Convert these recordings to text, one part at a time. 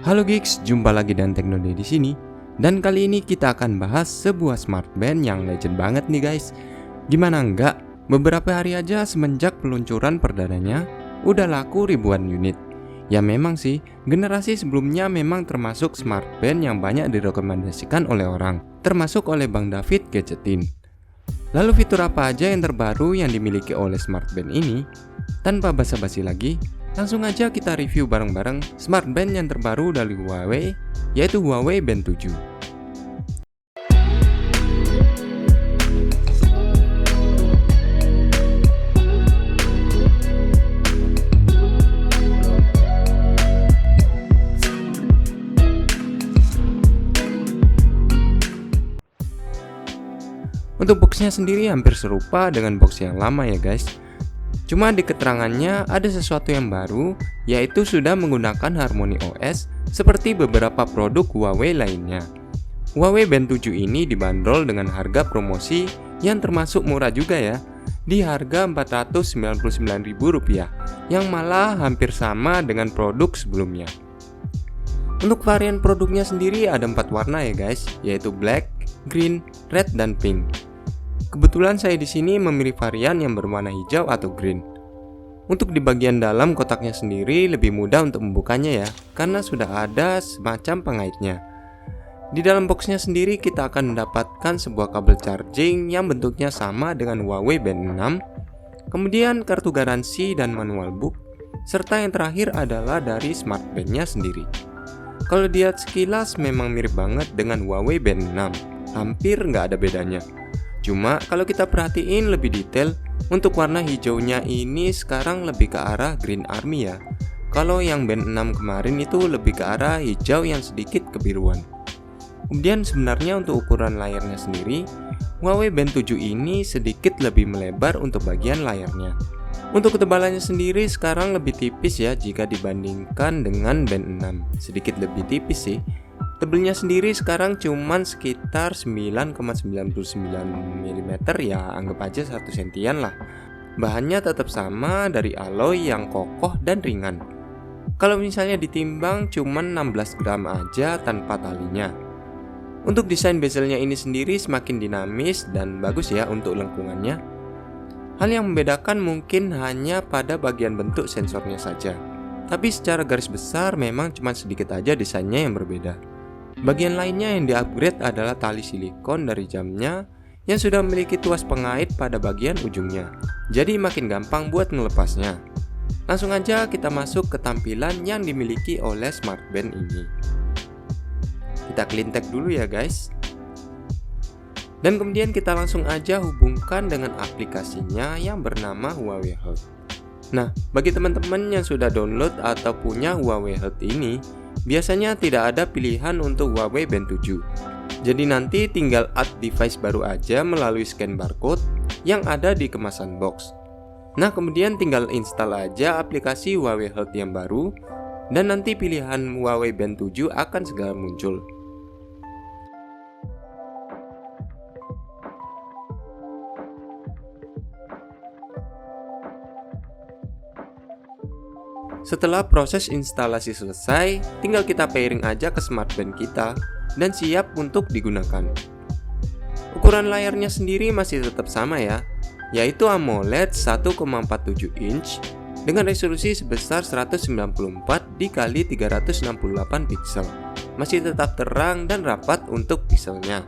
Halo Geeks, jumpa lagi dengan Teknologi di sini. Dan kali ini kita akan bahas sebuah smartband yang legend banget nih guys. Gimana enggak? Beberapa hari aja semenjak peluncuran perdananya, udah laku ribuan unit. Ya memang sih, generasi sebelumnya memang termasuk smartband yang banyak direkomendasikan oleh orang, termasuk oleh Bang David Gadgetin. Lalu fitur apa aja yang terbaru yang dimiliki oleh smartband ini? Tanpa basa-basi lagi, langsung aja kita review bareng-bareng smartband yang terbaru dari Huawei, yaitu Huawei Band 7. Untuk boxnya sendiri hampir serupa dengan box yang lama ya guys. Cuma di keterangannya ada sesuatu yang baru, yaitu sudah menggunakan Harmony OS seperti beberapa produk Huawei lainnya. Huawei Band 7 ini dibanderol dengan harga promosi yang termasuk murah juga ya, di harga Rp499.000, yang malah hampir sama dengan produk sebelumnya. Untuk varian produknya sendiri ada 4 warna ya guys, yaitu black, green, red, dan pink. Kebetulan saya di sini memilih varian yang berwarna hijau atau green. Untuk di bagian dalam kotaknya sendiri lebih mudah untuk membukanya ya, karena sudah ada semacam pengaitnya. Di dalam boxnya sendiri kita akan mendapatkan sebuah kabel charging yang bentuknya sama dengan Huawei Band 6, kemudian kartu garansi dan manual book, serta yang terakhir adalah dari smartbandnya sendiri. Kalau dilihat sekilas memang mirip banget dengan Huawei Band 6, hampir nggak ada bedanya. Cuma kalau kita perhatiin lebih detail, untuk warna hijaunya ini sekarang lebih ke arah Green Army ya. Kalau yang Band 6 kemarin itu lebih ke arah hijau yang sedikit kebiruan. Kemudian sebenarnya untuk ukuran layarnya sendiri, Huawei Band 7 ini sedikit lebih melebar untuk bagian layarnya. Untuk ketebalannya sendiri sekarang lebih tipis ya jika dibandingkan dengan Band 6. Sedikit lebih tipis sih. Tebelnya sendiri sekarang cuman sekitar 9,99 mm ya, anggap aja 1 sentian lah. Bahannya tetap sama dari alloy yang kokoh dan ringan. Kalau misalnya ditimbang cuman 16 gram aja tanpa talinya. Untuk desain bezelnya ini sendiri semakin dinamis dan bagus ya untuk lengkungannya. Hal yang membedakan mungkin hanya pada bagian bentuk sensornya saja. Tapi secara garis besar memang cuma sedikit aja desainnya yang berbeda. Bagian lainnya yang di-upgrade adalah tali silikon dari jamnya yang sudah memiliki tuas pengait pada bagian ujungnya. Jadi makin gampang buat ngelepasnya. Langsung aja kita masuk ke tampilan yang dimiliki oleh smartband ini. Kita clean tag dulu ya guys. Dan kemudian kita langsung aja hubungkan dengan aplikasinya yang bernama Huawei Health. Nah, bagi teman-teman yang sudah download atau punya Huawei Health ini, biasanya tidak ada pilihan untuk Huawei Band 7. Jadi nanti tinggal add device baru aja melalui scan barcode yang ada di kemasan box. Nah, kemudian tinggal install aja aplikasi Huawei Health yang baru, dan nanti pilihan Huawei Band 7 akan segera muncul. Setelah proses instalasi selesai, tinggal kita pairing aja ke smartband kita dan siap untuk digunakan. Ukuran layarnya sendiri masih tetap sama ya, yaitu AMOLED 1,47 inch dengan resolusi sebesar 194 x 368 pixel. Masih tetap terang dan rapat untuk pixelnya.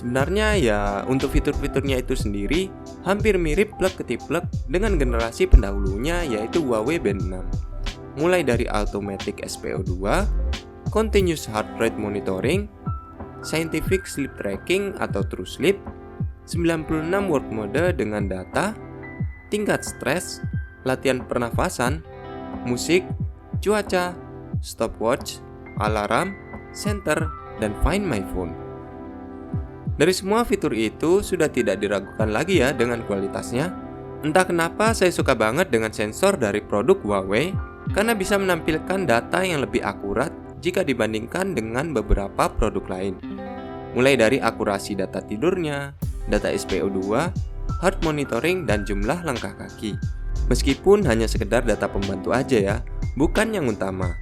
Sebenarnya ya untuk fitur-fiturnya itu sendiri hampir mirip plug-ketiplek dengan generasi pendahulunya yaitu Huawei Band 6. Mulai dari Automatic SPO2, Continuous Heart Rate Monitoring, Scientific Sleep Tracking atau True Sleep, 96 work mode dengan data, tingkat stres, latihan pernafasan, musik, cuaca, stopwatch, alarm, center, dan Find My Phone. Dari semua fitur itu sudah tidak diragukan lagi ya dengan kualitasnya. Entah kenapa saya suka banget dengan sensor dari produk Huawei karena bisa menampilkan data yang lebih akurat jika dibandingkan dengan beberapa produk lain. Mulai dari akurasi data tidurnya, data SPO2, heart monitoring, dan jumlah langkah kaki. Meskipun hanya sekedar data pembantu aja ya, bukan yang utama.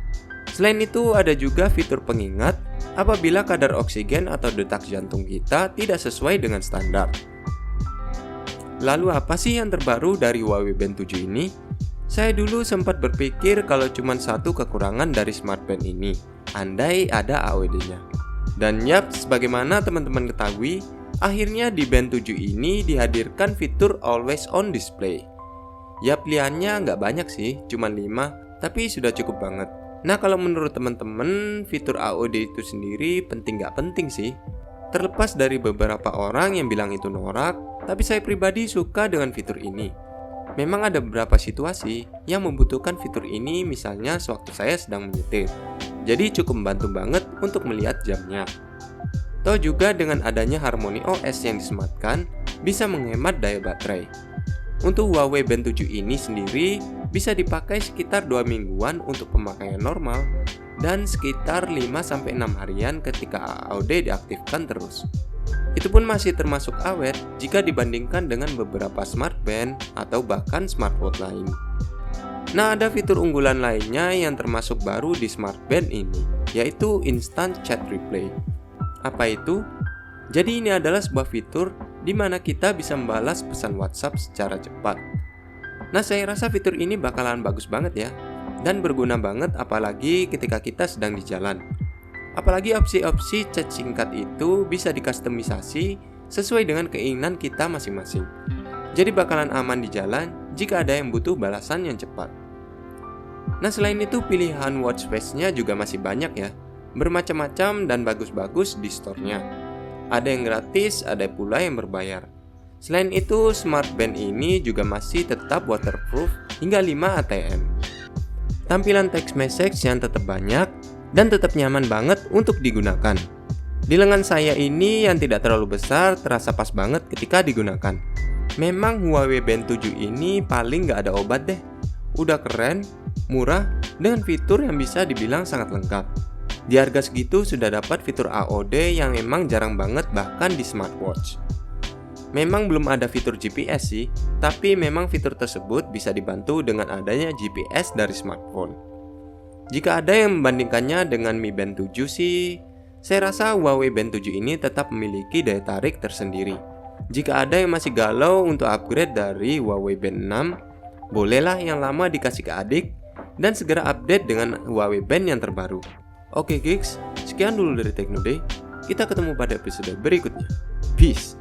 Selain itu, ada juga fitur pengingat apabila kadar oksigen atau detak jantung kita tidak sesuai dengan standar. Lalu apa sih yang terbaru dari Huawei Band 7 ini? Saya dulu sempat berpikir kalau cuma satu kekurangan dari smartband ini, andai ada AOD-nya. Dan yap, sebagaimana teman-teman ketahui, akhirnya di Band 7 ini dihadirkan fitur Always On Display. Ya pilihannya nggak banyak sih, cuma 5, tapi sudah cukup banget. Nah, kalau menurut teman-teman, fitur AOD itu sendiri penting nggak penting sih? Terlepas dari beberapa orang yang bilang itu norak, tapi saya pribadi suka dengan fitur ini. Memang ada beberapa situasi yang membutuhkan fitur ini, misalnya sewaktu saya sedang menyetir. Jadi cukup membantu banget untuk melihat jamnya. Toh juga dengan adanya Harmony OS yang disematkan, bisa menghemat daya baterai. Untuk Huawei Band 7 ini sendiri bisa dipakai sekitar 2 mingguan untuk pemakaian normal dan sekitar 5-6 harian ketika AOD diaktifkan terus. Itu pun masih termasuk awet jika dibandingkan dengan beberapa smartband atau bahkan smartwatch lain. Nah, ada fitur unggulan lainnya yang termasuk baru di smartband ini, yaitu Instant Chat Replay. Apa itu? Jadi ini adalah sebuah fitur di mana kita bisa membalas pesan WhatsApp secara cepat. Nah, saya rasa fitur ini bakalan bagus banget ya, dan berguna banget apalagi ketika kita sedang di jalan. Apalagi opsi-opsi chat singkat itu bisa dikustomisasi sesuai dengan keinginan kita masing-masing. Jadi bakalan aman di jalan jika ada yang butuh balasan yang cepat. Nah, selain itu pilihan watch face-nya juga masih banyak ya, bermacam-macam dan bagus-bagus di store-nya. Ada yang gratis, ada pula yang berbayar. Selain itu, smartband ini juga masih tetap waterproof hingga 5 ATM. Tampilan text message yang tetap banyak dan tetap nyaman banget untuk digunakan. Di lengan saya ini yang tidak terlalu besar terasa pas banget ketika digunakan. Memang Huawei Band 7 ini paling gak ada obat deh. Udah keren, murah, dengan fitur yang bisa dibilang sangat lengkap. Di harga segitu sudah dapat fitur AOD yang emang jarang banget bahkan di smartwatch. Memang belum ada fitur GPS sih, tapi memang fitur tersebut bisa dibantu dengan adanya GPS dari smartphone. Jika ada yang membandingkannya dengan Mi Band 7 sih, saya rasa Huawei Band 7 ini tetap memiliki daya tarik tersendiri. Jika ada yang masih galau untuk upgrade dari Huawei Band 6, bolehlah yang lama dikasih ke adik dan segera update dengan Huawei Band yang terbaru. Oke gigs, sekian dulu dari Teknoday. Kita ketemu pada episode berikutnya. Peace.